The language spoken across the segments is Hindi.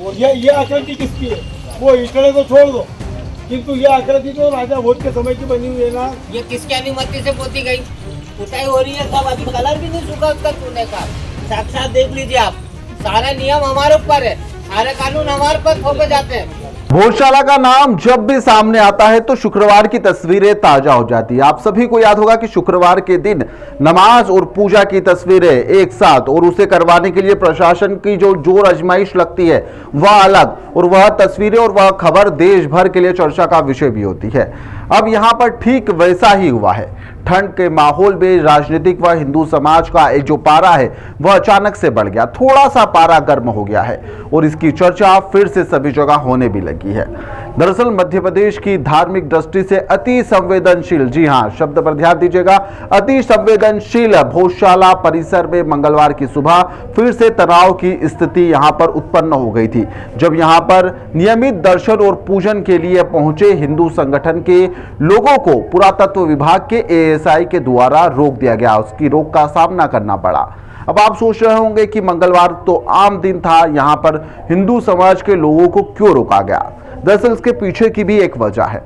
ये आकृति किसकी है? वो इटले को छोड़ दो, किंतु ये आकृति तो राजा भोज के समय की बनी हुई है ना। ये किसकी अनुमति से पोती गई? पुताई हो रही है तब अभी कलर भी नहीं सूखा उसका चूने का। साक्षात देख लीजिए आप, सारा नियम हमारे ऊपर है, सारे कानून हमारे पर थोपे जाते हैं। भोजशाला का नाम जब भी सामने आता है तो शुक्रवार की तस्वीरें ताजा हो जाती है। आप सभी को याद होगा कि शुक्रवार के दिन नमाज और पूजा की तस्वीरें एक साथ, और उसे करवाने के लिए प्रशासन की जो जोर आजमाइश लगती है वह अलग, और वह तस्वीरें और वह खबर देश भर के लिए चर्चा का विषय भी होती है। अब यहाँ पर ठीक वैसा ही हुआ है। ठंड के माहौल में राजनीतिक व हिंदू समाज का एक जो पारा है वह अचानक से बढ़ गया, थोड़ा सा पारा गर्म हो गया है और इसकी चर्चा फिर से सभी जगह होने भी लगी है। दरअसल मध्य प्रदेश की धार्मिक दृष्टि से अति संवेदनशील, जी हां, शब्द पर ध्यान दीजिएगा, अति संवेदनशील भोजशाला परिसर में मंगलवार की सुबह फिर से तनाव की स्थिति यहां पर उत्पन्न हो गई थी, जब यहां पर नियमित दर्शन और पूजन के लिए पहुंचे हिंदू संगठन के लोगों को पुरातत्व विभाग के एएसआई के द्वारा रोक दिया गया। उसकी रोक का सामना करना पड़ा। अब आप सोच रहे होंगे कि मंगलवार तो आम दिन था, यहां पर हिंदू समाज के लोगों को क्यों रोका गया? दरअसल इसके पीछे की भी एक वजह है।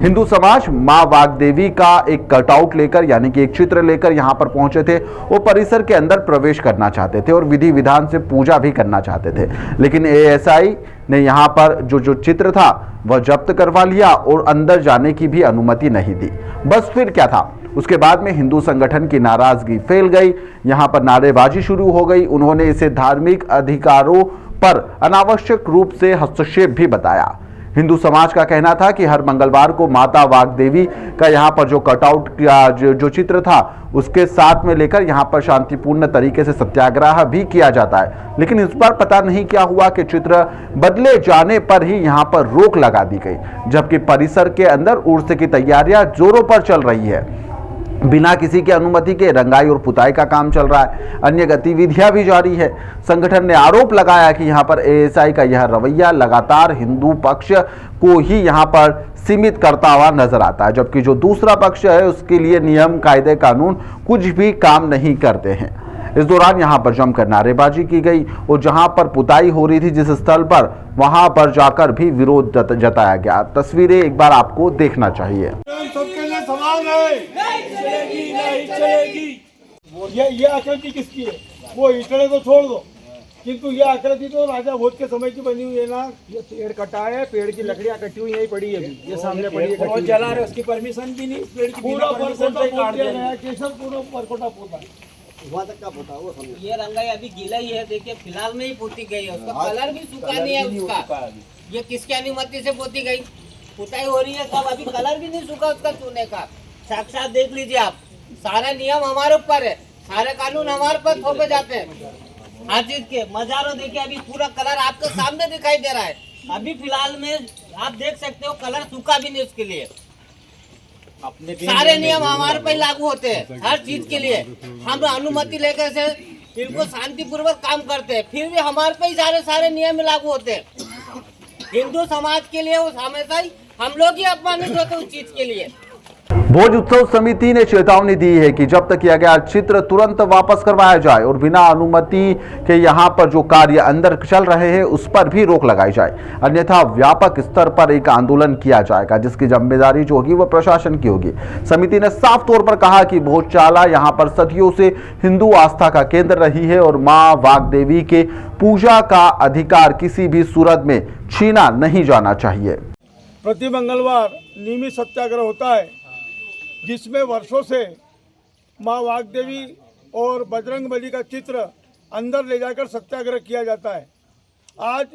हिंदू समाज मां वाग्देवी का एक कटआउट लेकर, यानी कि एक चित्र लेकर यहां पर पहुंचे थे। वो परिसर के अंदर प्रवेश करना चाहते थे और विधि विधान से पूजा भी करना चाहते थे, लेकिन एएसआई ने यहां पर जो चित्र था वह जब्त करवा लिया और अंदर जाने की भी अनुमति नहीं दी। बस फिर क्या था, उसके बाद में हिंदू संगठन की नाराजगी फैल गई, यहां पर नारेबाजी शुरू हो गई। उन्होंने इसे धार्मिक अधिकारों पर अनावश्यक रूप से हस्तक्षेप भी बताया। हिंदू समाज का कहना था कि हर मंगलवार को माता वाग्देवी का यहाँ पर जो कटआउट का जो चित्र था उसके साथ में लेकर यहाँ पर शांतिपूर्ण तरीके से सत्याग्रह भी किया जाता है, लेकिन इस बार पता नहीं क्या हुआ कि चित्र बदले जाने पर ही यहाँ पर रोक लगा दी गई, जबकि परिसर के अंदर उर्स की तैयारियां जोरों पर चल रही है। बिना किसी की अनुमति के रंगाई और पुताई का काम चल रहा है, अन्य गतिविधियां भी जारी है। संगठन ने आरोप लगाया कि यहां पर एएसआई का यह रवैया लगातार हिंदू पक्ष को ही यहां पर सीमित करता हुआ नजर आता है, जबकि जो दूसरा पक्ष है उसके लिए नियम कायदे कानून कुछ भी काम नहीं करते हैं। इस दौरान यहां पर जमकर नारेबाजी की गई और जहां पर पुताई हो रही थी जिस स्थल पर, वहां पर जाकर भी विरोध जताया गया। तस्वीरें एक बार आपको देखना चाहिए। सबके लिए समान है, नहीं चलेगी, नहीं चलेगी। ये आकृति किसकी है? वो इटले को छोड़ दो, किंतु ये आकृति तो राजा भोज के समय की बनी हुई है ना। ये पेड़ कटा है, पेड़ की लकड़ियां कटी हुई यही पड़ी है अभी, ये सामने पड़ी है, और जला रहे, उसकी परमिशन भी नहीं, पेड़ की पूरा परकोटा पोत दिया गया, केसर पूरा परकोटा पोता वहाँ तक का पोता वो समझ। ये रंगाई अभी गीला ही है, देखिए फिलहाल में ही पोती गई है, उसका कलर भी सूखा नहीं है उसका। ये किसकी अनुमति से पोती गई? पुताई हो रही है तब अभी कलर भी नहीं सूखा उसका चूने का। साक्षात देख लीजिए आप, सारा नियम हमारे ऊपर है, सारे कानून हमारे पर थोपे जाते हैं हर चीज के। मजारो देखिए, अभी पूरा कलर आपके सामने दिखाई दे रहा है, अभी फिलहाल में आप देख सकते हो कलर सूखा भी नहीं उसके लिए। सारे नियम हमारे पर लागू होते हैं हर चीज के लिए। हम अनुमति लेकर से बिल्कुल शांतिपूर्वक काम करते हैं, फिर भी हमारे पे ही सारे नियम लागू होते हैं। हिंदू समाज के लिए वो हमेशा ही हम लोग ही अपमानित होते उस चीज के लिए। भोज उत्सव समिति ने चेतावनी दी है कि जब्त किया गया चित्र तुरंत वापस करवाया जाए और बिना अनुमति के यहां पर जो कार्य अंदर चल रहे हैं उस पर भी रोक लगाई जाए, अन्यथा व्यापक स्तर पर एक आंदोलन किया जाएगा जिसकी जिम्मेदारी जो होगी वह प्रशासन की होगी। समिति ने साफ तौर पर कहा कि भोजशाला यहां पर सदियों से हिंदू आस्था का केंद्र रही है और मां वाग्देवी के पूजा का अधिकार किसी भी सूरत में छीना नहीं जाना चाहिए। प्रति मंगलवार नियमित सत्याग्रह होता है, जिसमें वर्षों से माँ वाग्देवी और बजरंगबली का चित्र अंदर ले जाकर सत्याग्रह किया जाता है। आज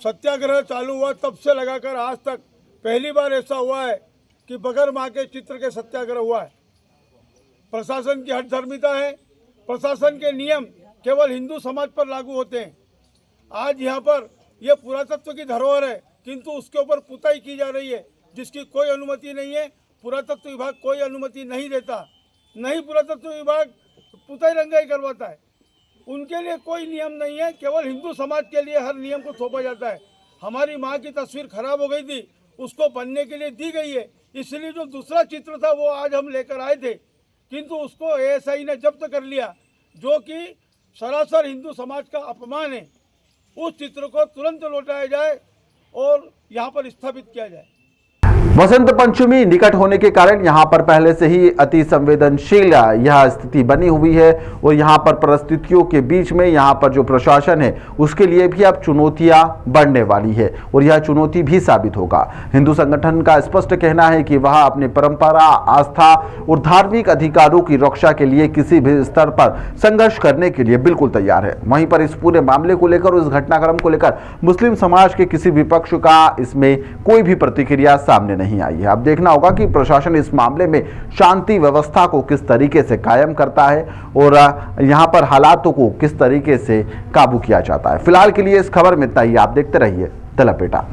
सत्याग्रह चालू हुआ तब से लगाकर आज तक पहली बार ऐसा हुआ है कि बगैर माँ के चित्र के सत्याग्रह हुआ है। प्रशासन की हठधर्मिता है, प्रशासन के नियम केवल हिंदू समाज पर लागू होते हैं। आज यहाँ पर यह पुरातत्व की धरोहर है, किंतु उसके ऊपर पुताई की जा रही है जिसकी कोई अनुमति नहीं है। पुरातत्व विभाग कोई अनुमति नहीं देता, नहीं पुरातत्व विभाग पुताई रंगाई करवाता है, उनके लिए कोई नियम नहीं है, केवल हिंदू समाज के लिए हर नियम को थोपा जाता है। हमारी माँ की तस्वीर खराब हो गई थी, उसको बनने के लिए दी गई है, इसलिए जो दूसरा चित्र था वो आज हम लेकर आए थे, किंतु उसको एएसआई ने जब्त कर लिया, जो कि सरासर हिंदू समाज का अपमान है। उस चित्र को तुरंत लौटाया जाए और यहाँ पर स्थापित किया जाए। वसंत पंचमी निकट होने के कारण यहां पर पहले से ही अति संवेदनशील यह स्थिति बनी हुई है और यहां पर परिस्थितियों के बीच में यहां पर जो प्रशासन है उसके लिए भी अब चुनौतियां बढ़ने वाली है और यह चुनौती भी साबित होगा। हिंदू संगठन का स्पष्ट कहना है कि वह अपनी परंपरा, आस्था और धार्मिक अधिकारों की रक्षा के लिए किसी भी स्तर पर संघर्ष करने के लिए बिल्कुल तैयार है। वहीं पर इस पूरे मामले को लेकर और इस घटनाक्रम को लेकर मुस्लिम समाज के किसी विपक्ष का इसमें कोई भी प्रतिक्रिया सामने नहीं आई है। अब देखना होगा कि प्रशासन इस मामले में शांति व्यवस्था को किस तरीके से कायम करता है और यहां पर हालातों को किस तरीके से काबू किया जाता है। फिलहाल के लिए इस खबर में इतना ही। आप देखते रहिए द लपेटा।